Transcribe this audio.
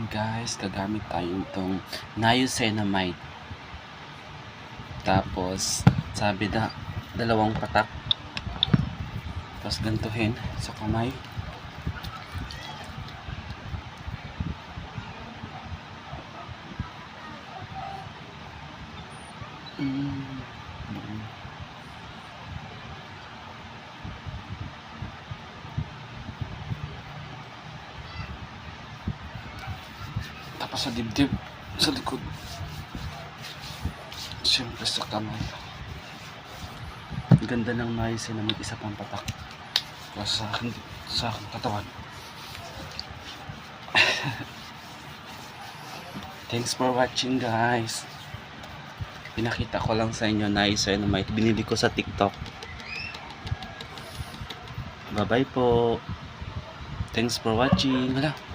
Guys, gagamit tayo itong niacinamide. Tapos sabi na dalawang patak. Tapos gantuhin sa kamay. Tapos sa dibdib, sa likod, siyempre sa kamay. Ganda ng niacinamide, isa pang patak sa akin katawan. Thanks for watching, guys. Pinakita ko lang sa inyo niacinamide, binili ko sa TikTok. Bye bye po. Thanks for watching. Wala.